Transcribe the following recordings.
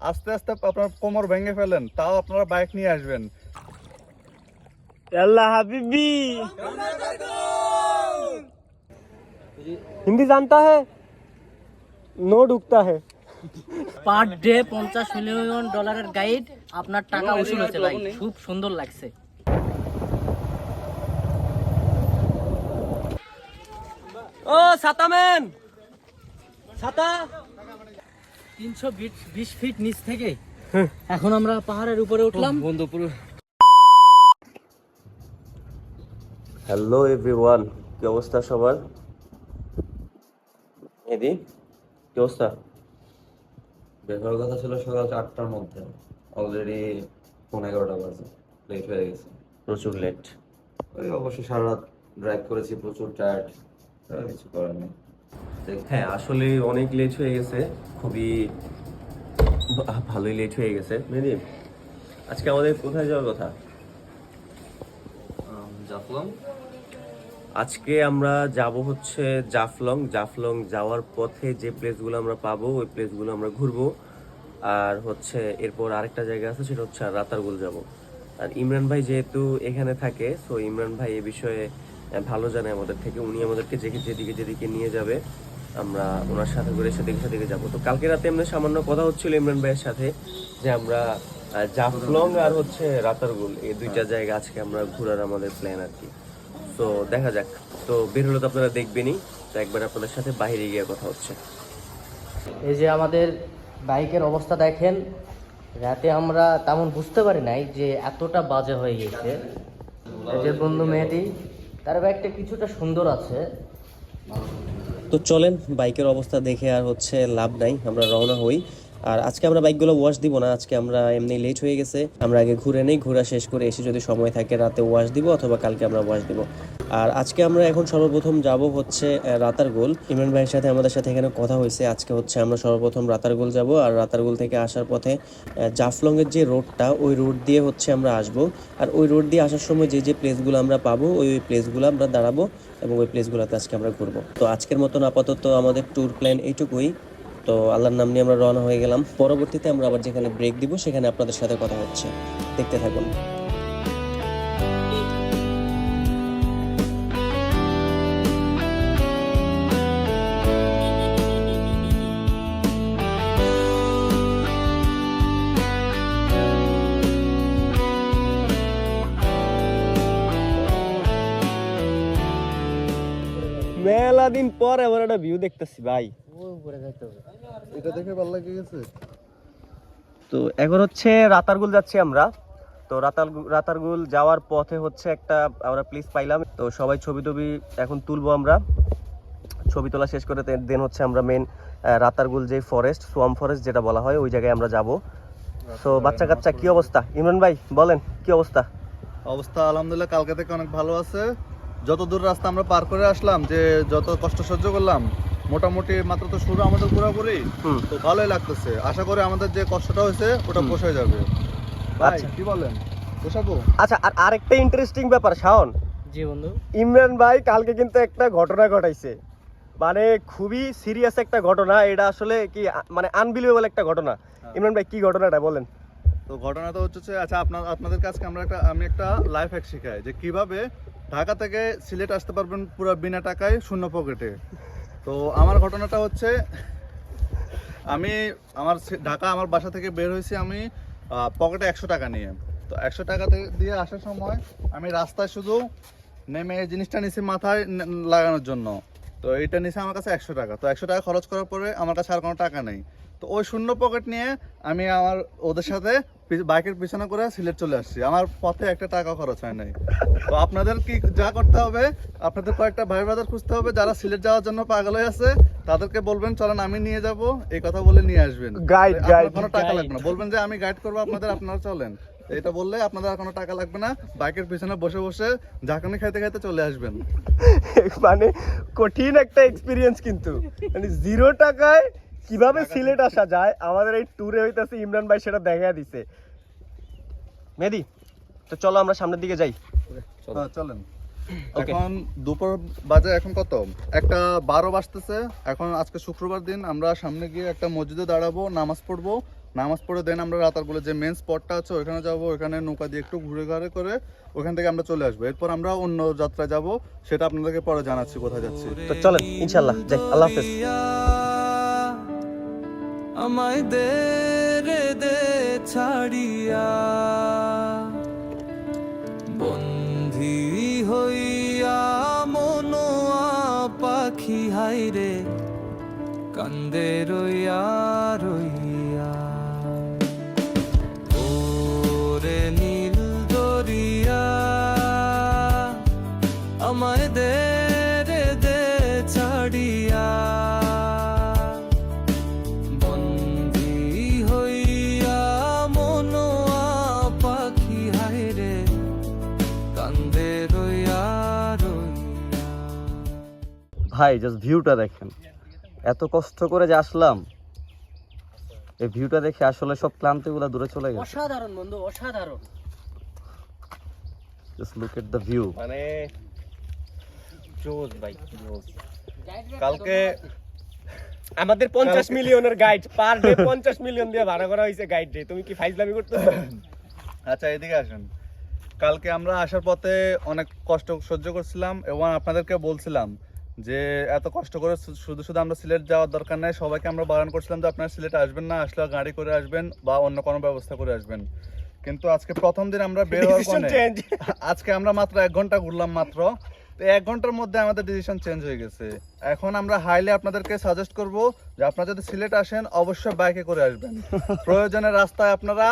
আস্তে আস্তে আপনার কোমর ভেঙে ফেলেন, তাও আপনারা বাইক নিয়ে আসবেন। अल्लाह हबीबी हिंदी जानता है नो ढुकता है পার ডে $50 মিলিয়ন গাইড আপনার টাকা উসুল হচ্ছে ভাই, খুব সুন্দর লাগছে। ओ ছাতা ম্যান ছাতা 320 ফিট নিচ থেকে এখন আমরা পাহাড়ের উপরে উঠলাম। বন্ধু পুরো। হ্যালো এভরিওয়ান, কি অবস্থা সবার? এদি কি অবস্থা? বের হওয়ার কথা ছিল সকাল 4টার মধ্যে, অলরেডি 11:30 বাজে, লেট হয়ে গেছে। প্রচুর লেট। ওই অবশ্য সারা রাত ড্রাইভ করেছি, প্রচুর টায়ার্ড, কিছু করার নেই। হ্যাঁ আসলে অনেক লেট হয়ে গেছে, খুবই ভালোই লেট হয়ে গেছে। মেহেদি, আজকে আমাদের কোথায় যাওয়ার কথা? জাফলং। আজকে আমরা যাব হচ্ছে জাফলং। জাফলং যাওয়ার পথে যে প্লেসগুলো আমরা পাবো ওই প্লেসগুলো আমরা ঘুরবো। আর হচ্ছে এরপর আরেকটা জায়গা আছে, সেটা হচ্ছে রাতারগুল যাব। আর ইমরান ভাই যেহেতু এখানে থাকে, সো ইমরান ভাই এ বিষয়ে ভালো জানে আমাদের থেকে। উনি আমাদেরকে যেদিকে যেদিকে নিয়ে যাবে আমরা ওনার সাথে করে সেদিকে সেদিকে যাবো। তো কালকে রাতে এমনি সামান্য কথা হচ্ছিল ইমরান ভাইয়ের সাথে যে আমরা জাফলং আর হচ্ছে রাতারগুল এই দুইটা জায়গা আজকে আমরা ঘোরার আমাদের প্ল্যান আর কি। তো দেখা যাক। তো বের হলে তো আপনারা দেখবেনই, তো একবার আপনাদের সাথে বাইরে গিয়ে কথা হচ্ছে। এই যে আমাদের বাইকের অবস্থা দেখেন, রাতে আমরা তেমন বুঝতে পারি নাই যে এতটা বাজে হয়ে গেছে। এই যে বন্ধু মেহেদি, তার বাইকটা কিছুটা সুন্দর আছে। তো চলেন, বাইকের অবস্থা দেখে আর হচ্ছে লাভ নাই, আমরা রওনা হই। আর আজকে আমরা বাইকগুলো ওয়াশ দিব না, আজকে আমরা এমনি লেট হয়ে গেছে, আমরা আগে ঘুরে নেই, ঘোরা শেষ করে এসে যদি সময় থাকে রাতে ওয়াশ দিব, অথবা কালকে আমরা ওয়াশ দিব। আর আজকে আমরা এখন সর্বপ্রথম যাব হচ্ছে রাতারগুল। ইমরান ভাইয়ের সাথে আমাদের সাথে এখানে কথা হয়েছে, আজকে হচ্ছে আমরা সর্বপ্রথম রাতারগুল যাব। আর রাতারগুল থেকে আসার পথে জাফলংয়ের যে রোডটা, ওই রোড দিয়ে হচ্ছে আমরা আসব। আর ওই রোড দিয়ে আসার সময় যে যে প্লেসগুলো আমরা পাবো ওই প্লেসগুলো আমরা দাঁড়াবো এবং ওই প্লেসগুলোতে আজকে আমরা ঘুরবো। তো আজকের মতন আপাতত আমাদের ট্যুর প্ল্যান এইটুকুই। তো আল্লাহর নাম নিয়ে আমরা রওনা হয়ে গেলাম। পরবর্তীতে আমরা আবার যেখানে ব্রেক দিব সেখানে আপনাদের সাথে কথা হচ্ছে, দেখতে থাকুন। মেলা দিন পর এবার একটা ভিউ দেখতেছি ভাই, ওই উপরে যাইতে হবে। এটা দেখে ভালো লাগে গেছে। তো এখন হচ্ছে রাতারগুল যাচ্ছি আমরা। তো রাতারগুল যাওয়ার পথে হচ্ছে একটা আমরা প্লেস পাইলাম, তো সবাই ছবি টবি এখন তুলবো। আমরা ছবি তোলা শেষ করে দেন হচ্ছে আমরা মেন রাতারগুল যে ফরেস্ট, সোয়াম ফরেস্ট যেটা বলা হয়, ওই জায়গায় আমরা যাব। তো বাচ্চা কাচ্চা কি অবস্থা? ইমরান ভাই বলেন কি অবস্থা? অবস্থা আলহামদুলিল্লাহ কালকে থেকে অনেক ভালো আছে। যত দূর রাস্তা আমরা পার করে আসলাম, যে যত কষ্ট সহ্য করলাম, মোটামুটি মাত্র তো শুরু আমাদের পুরোপুরি, তো ভালোই লাগতেছে। আশা করি আমাদের যে কষ্টটা হয়েছে ওটা পোষায় যাবে। ভাই কি বলেন, পোষাবো? আচ্ছা, আর আরেকটা ইন্টারেস্টিং ব্যাপার শাওন, জি বন্ধু, ইমরান ভাই কালকে কিন্তু একটা ঘটনা ঘটাইছে, মানে খুবই সিরিয়াস একটা ঘটনা। এটা আসলে কি মানে আনবিলিভেবল একটা ঘটনা। ইমরান ভাই কি ঘটনাটা বলেন? তো ঘটনাটা হচ্ছে, আচ্ছা আপনাদের কাছে আমি একটা লাইফ হ্যাক শিখাই যে কিভাবে ঢাকা থেকে সিলেট আসতে পারবেন পুরো বিনা টাকায়, শূন্য পকেটে। তো আমার ঘটনাটা হচ্ছে, আমার বাসা থেকে বের হয়েছি আমি পকেটে 100 টাকা নিয়ে। তো 100 টাকা দিয়ে আসার সময় আমি রাস্তায় শুধু নেমে এই জিনিসটা নিছি মাথায় লাগানোর জন্য। তো এইটা নিছে আমার কাছে 100 টাকা। তো 100 টাকা খরচ করার পরে আমার কাছে আর কোনো টাকা নেই। তো ওই শূন্য পকেট নিয়ে আমি ওদের সাথে বাইকের পিছনে করে সিলেট চলে আসছি। আমার পথে একটা টাকা খরচ হয় নাই। তো আপনাদের কি যা করতে হবে, আপনাদের কয়েকটা ভাই ব্রাদার খুঁজতে হবে যারা সিলেট যাওয়ার জন্য পাগল হয়ে আছে, তাদেরকে বলবেন চলেন আমি নিয়ে যাব, এই কথা বলে নিয়ে আসবেন। কোনো টাকা লাগবে না, বলবেন যে আমি গাইড করবো আপনাদের, আপনারা চলেন। এটা বললে আপনাদের আর কোনো টাকা লাগবে না, বাইকের পিছনে বসে বসে ঝাঁকানি খাইতে খাইতে চলে আসবেন। মানে কঠিন একটা এক্সপিরিয়েন্স, কিন্তু মানে 0 টাকায় কিভাবে সিলেট আসা যায় আমাদের এই ট্যুরে হইতাছে ইমরান ভাই সেটা দেখা দিছে। মেহেদি, তো চলো আমরা সামনের দিকে যাই। চলেন। এখন দুপুর বাজে, এখন কত, 1:12 বাজতেছে। এখন আজকে শুক্রবার দিন, আমরা সামনে গিয়ে একটা মসজিদে দাঁড়াবো, নামাজ পড়বো, নামাজ পড়ে দেন আমরা রাতারগুলো যে মেন স্পটটা আছে ওখানে যাব, ওখানে নৌকা দিয়ে একটু ঘুরে ঘুরে করে ওখান থেকে আমরা চলে আসবো। এরপর আমরা অন্য যাত্রায় যাব, সেটা আপনাদেরকে পরে জানাচ্ছি কোথায় যাচ্ছি। তো চলেন ইনশাল্লাহ যাই, আল্লাহ হাফেজ। আমায় দে রে দে ছাড়িয়া, বন্ধি হইয়া মনোয়া পাখি হাইরে কান্দে রইয়া রইয়া। ওরে নীল দরিয়া আমায় দে রে দে ছাড়িয়া, বন্ধি হইয়া মনোয়া পাখি হাইরে কান্দে রইয়া রইয়া। ভাই জাস্ট ভিউটা দেখেন, এত কষ্ট করে যে আসলাম, এই ভিউটা দেখে আসলে সব ক্লান্তিগুলো দূরে চলে গেছে। অসাধারণ বন্ধু, অসাধারণ। Just look at the view. মানে জোস ভাই, জোস। কালকে আমাদের 50 মিলিয়নের গাইড, পার ডে 50 মিলিয়ন দিয়ে ভাড়া করা হয়েছে গাইড ডে। তুমি কি ফাইজলামি করতেছো? আচ্ছা এদিকে আসেন। কালকে আমরা আসার পথে অনেক কষ্ট সহ্য করছিলাম এবং আপনাদেরকে বলছিলাম যে এত কষ্ট করে শুধু শুধু আমরা সিলেট যাওয়ার দরকার নাই। সবাইকে আমরা বারণ করছিলাম যে আপনারা সিলেটে আসবেন না, আসলে গাড়ি করে আসবেন বা অন্য কোনো ব্যবস্থা করে আসবেন। কিন্তু আজকে প্রথম দিন আমরা বের হওয়ার পরে আজকে আমরা মাত্র 1 ঘন্টা ঘুরলাম মাত্র, তো 1 ঘন্টার মধ্যে আমাদের ডিসিশন চেঞ্জ হয়ে গেছে। এখন আমরা হাইলি আপনাদেরকে সাজেস্ট করব যে আপনারা যদি সিলেট আসেন অবশ্যই বাইকে করে আসবেন। প্রয়োজনে রাস্তায় আপনারা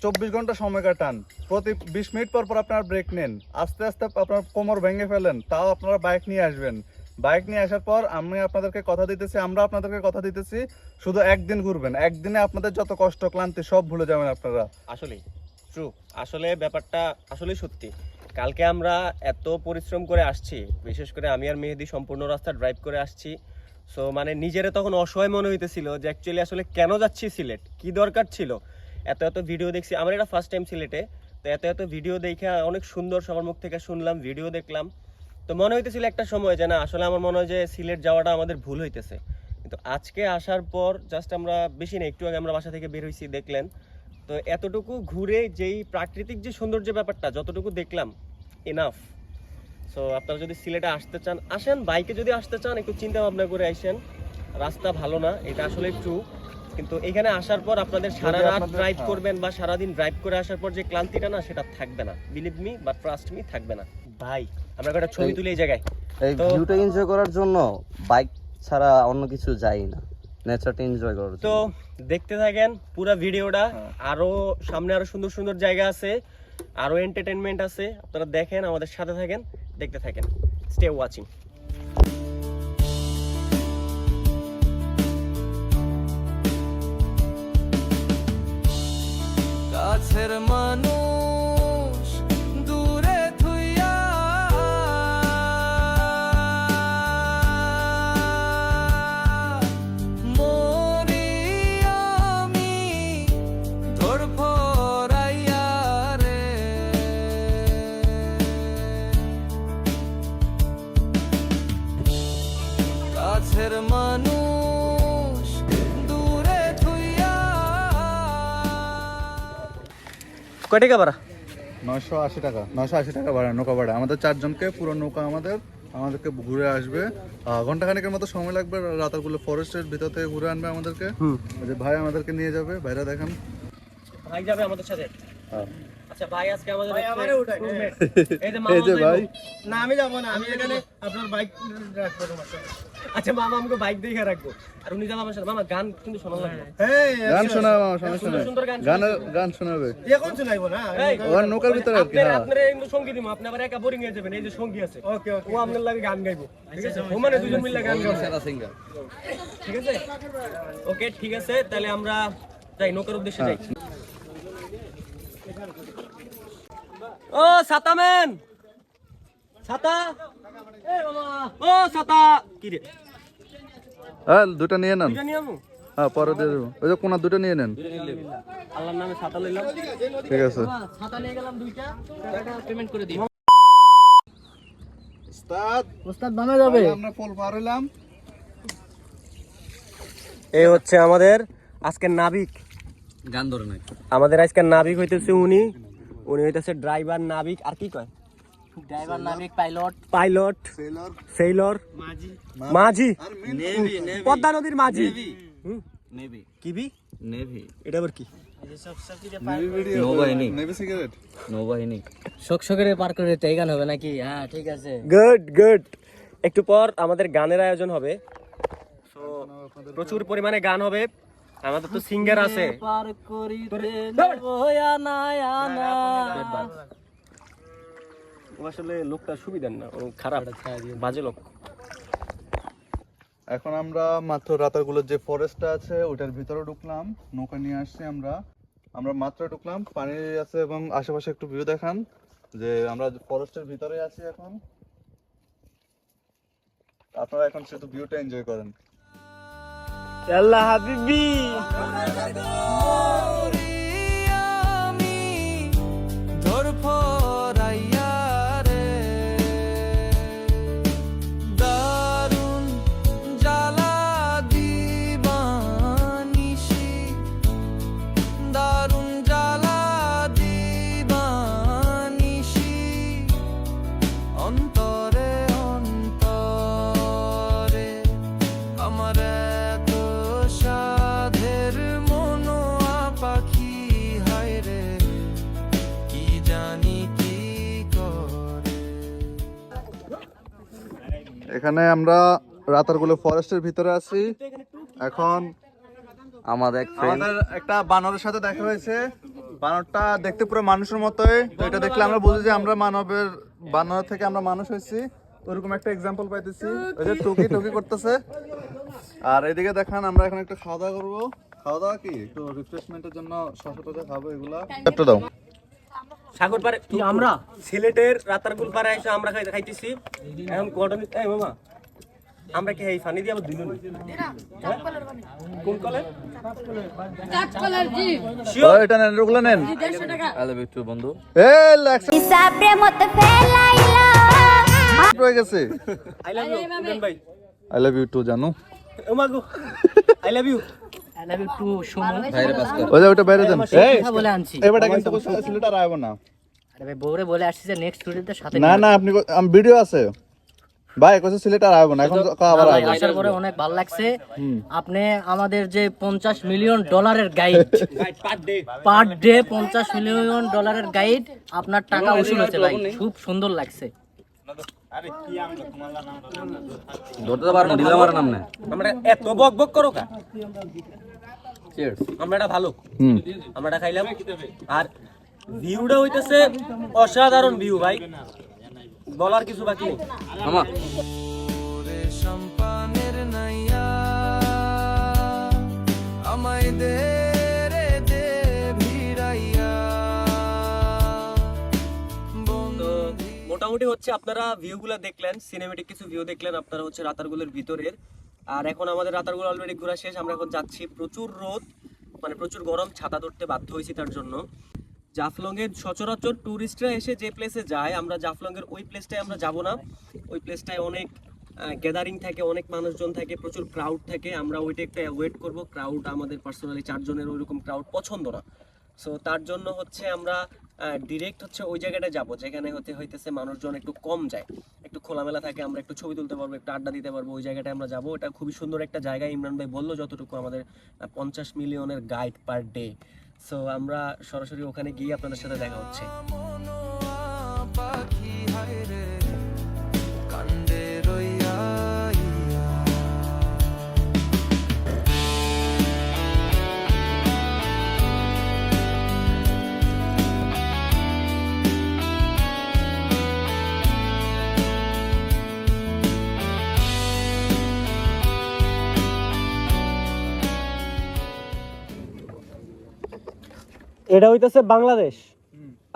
24 ঘন্টা সময় কাটান, প্রতি 20 মিনিট পর পর আপনারা ব্রেক নেন, আস্তে আস্তে আপনার কোমর ভেঙে ফেলেন, তাও আপনারা বাইক নিয়ে আসবেন। বাইক নিয়ে আসার পর আমরা আপনাদেরকে কথা দিতেছি শুধু একদিন ঘুরবেন, একদিনে আপনাদের যত কষ্ট ক্লান্তি সব ভুলে যাবেন আপনারা। আসলে ট্রু, আসলে ব্যাপারটা আসলে সত্যি। কালকে আমরা এত পরিশ্রম করে আসছি, বিশেষ করে আমি আর মেহেদি সম্পূর্ণ রাস্তা ড্রাইভ করে আসছি। সো মানে নিজেরা তখন অসহায় মনে হইতেছিল যে অ্যাকচুয়ালি আসলে কেন যাচ্ছি সিলেট, কি দরকার ছিল। এত এত ভিডিও দেখছি, আমার এটা ফার্স্ট টাইম সিলেটে, তো এত এত ভিডিও দেখে অনেক সুন্দর সবার মুখ থেকে শুনলাম, ভিডিও দেখলাম, তো মনে হইতেছিল একটা সময় যে না আসলে আমার মনে হয় যে সিলেট যাওয়াটা আমাদের ভুল হইতেছে। কিন্তু আজকে আসার পর জাস্ট আমরা বেশি না, একটু আগে আমরা বাসা থেকে বের হয়েছি, দেখলেন তো এতটুকু ঘুরে যেই প্রাকৃতিক যে সৌন্দর্য ব্যাপারটা যতটুকু দেখলাম এনাফ। সো আপনারা যদি সিলেটে আসতে চান আসেন, বাইকে যদি আসতে চান একটু চিন্তা ভাবনা করে আসেন। রাস্তা ভালো না এটা আসলে ট্রু, কিন্তু এখানে আসার পর আপনাদের সারা রাত ড্রাইভ করবেন বা সারাদিন ড্রাইভ করে আসার পর যে ক্লান্তিটা না সেটা থাকবে না, বিলিভ মি বা ট্রাস্ট মি, থাকবে না ভাই। আমরা একটা ছবি তুলি এই জায়গায়, এই ভিউটা এনজয় করার জন্য বাইক ছাড়া অন্য কিছু যাই না, নেচারটা এনজয় করার জন্য। তো দেখতে থাকেন পুরো ভিডিওটা, আরো সামনে আরো সুন্দর সুন্দর জায়গা আছে, আরো এন্টারটেইনমেন্ট আছে, আপনারা দেখেন, আমাদের সাথে থাকেন, দেখতে থাকেন, স্টে ওয়াচিং। কাছের মানুষ দূরে থুইয়া, মরি আমি ধরফরাইয়া রে। কাছের মানুষ দূরে থুইয়া। কয় টাকা ভাড়া? 980 টাকা, 980 টাকা ভাড়া, নৌকা ভাড়া আমাদের 4 জনকে। পুরো নৌকা আমাদেরকে ঘুরে আসবে, ঘন্টাখানেকের মতো সময় লাগবে। রাতারগুলো ফরেস্টের ভিতর থেকে ঘুরে আনবে আমাদেরকে। ওই যে ভাই আমাদেরকে নিয়ে যাবে, ভাইরা দেখেন ভাই যাবে আমাদের সাথে। আচ্ছা ভাই আজকে আমাদের roommate। এই যে এই যে ভাই, না আমি যাব না, আমি এখানে আপনার বাইক রাখবো তোমার সাথে। আচ্ছা মামা আমাকে বাইক দেখে রাখবো আর উনি যাবে আমার সাথে। মামা গান কিন্তু শোনা লাগবে। গান শোনাবে মামা, সমস্যা নাই, সুন্দর গান গান শোনাবে। এখন শোনাইবো না, ওর নৌকার ভিতরে আর কি। হ্যাঁ আপনার কিন্তু সঙ্গী দিব, আপনি আবার একা বোরিং হয়ে যাবেন। এই যে সঙ্গী আছে, ওকে ওকে, ও আপনার লাগে গান গাইবো, ঠিক আছে? ও মানে দুজন মিলে গান গাইবো, সেরা সিঙ্গার, ঠিক আছে? ওকে ঠিক আছে, তাহলে আমরা যাই, নৌকার উদ্দেশ্যে যাই। ও ছাতাম্যান, ছাতা, এ মামা, ও ছাতা, কি রে হ্যাঁ, দুটো নিয়ে নেন। দুইটা নিয়ে আমু? হ্যাঁ পরে দিয়ে দেবো। ওই যে কোনা দুটো নিয়ে নেন। আল্লাহর নামে ছাতা লইলাম, ঠিক আছে। ছাতা নিয়ে গেলাম দুইটা, টাকা পেমেন্ট করে দিই। ওস্তাদ বানা যাবে। আমরা পোল পার হইলাম। এই হচ্ছে আমাদের আজকের নাবিক, গান ধরে নাই। আমাদের আজকে নাবিক হইতেছে উনি হইতেছে ড্রাইভার, নাবিক আর কি কয়, ড্রাইভার, নাবিক, পাইলট, পাইলট, সেইলর, মাঝি, নেভি, পদ্মা নদীর মাঝি, নেভি, কিবি, নেভি, এটা আবার কি? নৌবাহিনী, নেভি সিগারেট। নৌবাহিনী। শোকশোকের পার করে তো এই গান হবে নাকি? হ্যাঁ ঠিক আছে। গুড। একটু পর আমাদের গানের আয়োজন হবে, তো প্রচুর পরিমাণে গান হবে। আমাদের তো সিঙ্গার আছে। পার করিতে আনা আনা। ও আসলে লোকটা সুবিধার না, ও খারাপ, বাজে লোক। এখন আমরা মাত্র রাতারগুলোর যে ফরেস্টটা আছে ওটার ভিতরে ঢুকলাম, নৌকা নিয়ে আসছি আমরা মাত্র ঢুকলাম, পানি আছে এবং আশেপাশে একটু ভিউ দেখান যে আমরা ফরেস্টের ভিতরে আছি এখন। আপনারা এখন শুধু ভিউটা এনজয় করেন। আল্লাহ হাবিবি। আমি ধরফরাইয়া রে দারুণ জ্বালা দিবানিশি, দারুণ জ্বালা দিবানিশি, অন্তরে অন্তরে আমার এত সাধের মনোয়া পাখি হায় রে, কি জানি কি করে। এখানে আমরা রাতারগুলো ফরেস্টের ভিতরে আছি। এখন আমাদের আমাদের একটা বানরের সাথে দেখা হয়েছে, বানরটা দেখতে পুরো মানুষের মতোই, তো এটা দেখলে আমরা বুঝি যে আমরা বানর থেকে আমরা মানুষ হয়েছি, ওরকম একটা এক্সাম্পল পাইতেছি। ওই যে টুকি টুকি করতেছে। আর এদিকে দেখান, আমরা এখন একটু খাওয়া দাওয়া করবো। খাওয়া দাওয়া কি একটু রিফ্রেশমেন্টের জন্য শশা টশা খাবো, এগুলা একটু দাও। সাগর পারে আমরা সিলেটের রাতারগুল পারে এসে আমরা খাইতেছি এখন কটন। এই মামা, আমরা কি এই পানি দিয়ে আবার দিলুন কোন কলে কাঁচকলার জি এটা নেন, ওগুলো নেন। 150 টাকা। আই লাভ ইউ টু বন্ধু। হিসাবে মত ফেলাইলা হয়ে গেছে। আই লাভ ইউ ইমরান ভাই। আই লাভ ইউ টু জানু। ও মাগো, I love you. I love you too Suman. ভাইরে পাস কর। ওই যে ওটা বাইরে দেন। এই কথা বলে আনছি। এবারে কিন্তু সিলেট আর আইবো না। আরে ভাই বউরে বলে আসছি যে নেক্সট স্টুডিওতে সাথে না না, আপনি আমি ভিডিও আছে ভাই, কইছে সিলেট আর আইবো না, এখন আবার ভাই আইবো। আসার পরে অনেক ভালো লাগছে। আপনি আমাদের যে $50 million guide per day $50 million guide, আপনার টাকা উসুল হচ্ছে ভাই, খুব সুন্দর লাগছে। ধরতে পারবো না, ঢিলা মারা নাম না। আমরা এত বক বক করো কা? চিয়ার্স। আমরা এটা ভালো, হুম, আমরা এটা খাইলাম। আর ভিউটা হইতেছে অসাধারণ ভিউ ভাই, বলার কিছু বাকি নেই। মামা ওরে সম্পানের নাইয়া আমায় দে রে দে ভিড়াইয়া তো মোটামুটি হচ্ছে আপনারা ভিউগুলো দেখলেন, সিনেমেটিক কিছু ভিউ দেখলেন আপনারা হচ্ছে রাতারগুলের ভিতরের। আর এখন আমাদের রাতারগুল অলরেডি ঘোরা শেষ, আমরা এখন যাচ্ছি। প্রচুর রোদ, মানে প্রচুর গরম, ছাতা ধরতে বাধ্য হয়েছি তার জন্য। জাফলংয়ের সচরাচর ট্যুরিস্টরা এসে যে প্লেসে যায়, আমরা জাফলংয়ের ওই প্লেসটায় আমরা যাব না। ওই প্লেসটায় অনেক গ্যাদারিং থাকে, অনেক মানুষজন থাকে, প্রচুর ক্রাউড থাকে। আমরা ওইটা একটু অ্যাভয়েড করব। ক্রাউড আমাদের পার্সোনালি 4 জনের ওইরকম ক্রাউড পছন্দ না। সো তার জন্য হচ্ছে আমরা ডিরেক্ট হচ্ছে ওই জায়গাটা যাব যেখানে হইতেছে মানুষজন একটু কম যায়, একটু খোলামেলা থাকে, আমরা একটু ছবি তুলতে পারবো, একটু আড্ডা দিতে পারবো। ওই জায়গাটায় আমরা যাব। এটা খুবই সুন্দর একটা জায়গা। ইমরান ভাই বললো যতটুকু আমাদের 50 মিলিয়নের গাইড পার ডে। সো আমরা সরাসরি ওখানে গিয়ে আপনাদের সাথে দেখা হচ্ছে। মনোয়া পাখি হায় রে কান্দে রইয়া এটা হইতেছে বাংলাদেশ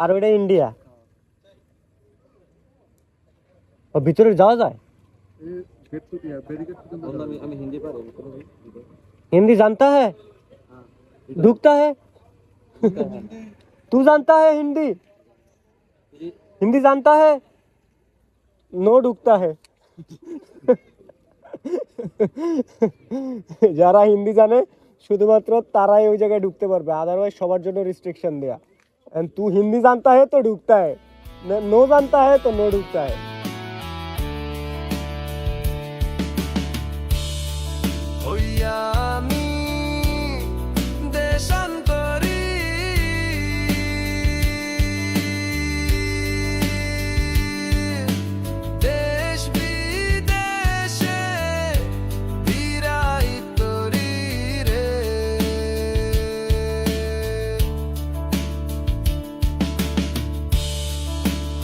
আর ওইটা ইন্ডিয়া। ও ভিতরে যাওয়া যায়? আমি হিন্দি পারি। हिंदी जानता है? डूबता है? तू जानता है हिंदी? हिंदी जानता है? नो डूबता है। যারা হিন্দি জানে শুধুমাত্র তারাই ওই জায়গায় ঢুকতে পারবে, अदरवाइज সবার জন্য রিস্ট্রিকশন দেয়া। एंड तू हिंदी जानता है तो ढुकता है, नो जानता है तो नो ढुकता है। হইয়া আমি দেশান্তরী দেশ বিদেশে বিরাই তরি রে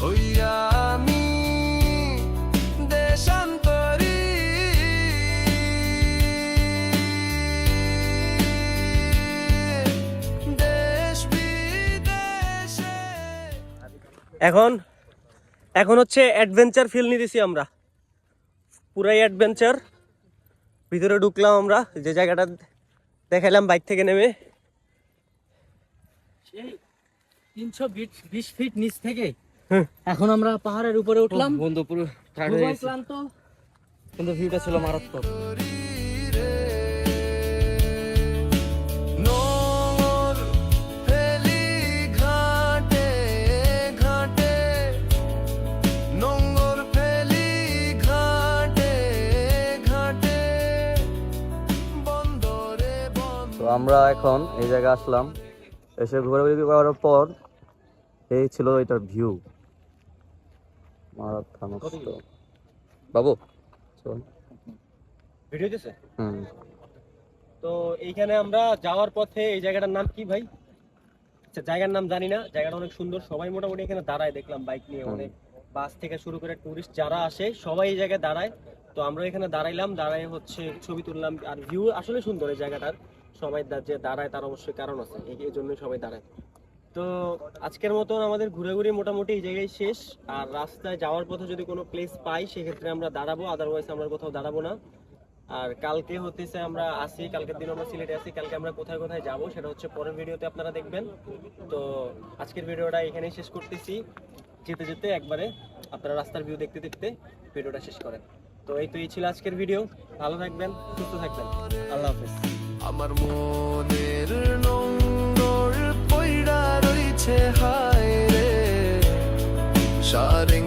হইয়া আমি দেশান্তরী দেশ বিদেশে এখন হচ্ছে অ্যাডভেঞ্চার ফিল নিতেছি আমরা, পুরাই অ্যাডভেঞ্চার। ভিতরে ঢুকলাম আমরা, যে জায়গাটা দেখাইলাম বাইক থেকে নেমে। 320 ফিট নিচ থেকে এখন আমরা পাহাড়ের উপরে উঠলাম। বন্ধু পুরো ক্লান্ত, কিন্তু ভিউটা ছিল মারাত্মক। নোর ফেলি ঘাটে ঘাটে নোংর ফেলি ঘাটে ঘাটে বন্দরে তো আমরা এখন এই জায়গায় আসলাম, এসে ঘোরাঘুরি করার পর এই ছিল এটার ভিউ, মারাত্মক। বাবু চল। ভিডিও দিছে। হুম, তো এইখানে আমরা যাওয়ার পথে, এই জায়গাটার নাম কি ভাই? আচ্ছা, জায়গার নাম জানি না, জায়গাটা অনেক সুন্দর। সবাই মোটামুটি এখানে দাঁড়ায়, দেখলাম বাইক নিয়ে অনেক, বাস থেকে শুরু করে টুরিস্ট যারা আসে সবাই এই জায়গায় দাঁড়ায়। তো আমরা এখানে দাঁড়াইলাম, দাঁড়ায় হচ্ছে ছবি তুললাম। আর ভিউ আসলে সুন্দর এই জায়গাটার। সবাই যে দাঁড়ায় তার অবশ্যই কারণ আছে, এই জন্যই সবাই দাঁড়ায়। তো আজকের মতন আমাদের ঘুরাঘুরি মোটামুটি এই জায়গায় শেষ। আর রাস্তায় যাওয়ার পথে যদি কোনো প্লেস পাই সেক্ষেত্রে আমরা দাঁড়াবো, আদারওয়াইজ আমরা কোথাও দাঁড়াবো না। আর কালকে হতেছে আমরা আসি, কালকের দিন আমরা সিলেটে আসি। কালকে আমরা কোথায় কোথায় যাব সেটা হচ্ছে পরের ভিডিওতে আপনারা দেখবেন। তো আজকের ভিডিওটা এখানেই শেষ করতেছি। যেতে যেতে একবারে আপনারা রাস্তার ভিউ দেখতে দেখতে ভিডিওটা শেষ করেন। তো এই ছিল আজকের ভিডিও। ভালো থাকবেন, সুস্থ থাকবেন, আল্লাহ হাফেজ। আমার মনের নোংর পইড়া রইছে হায় রে সারেং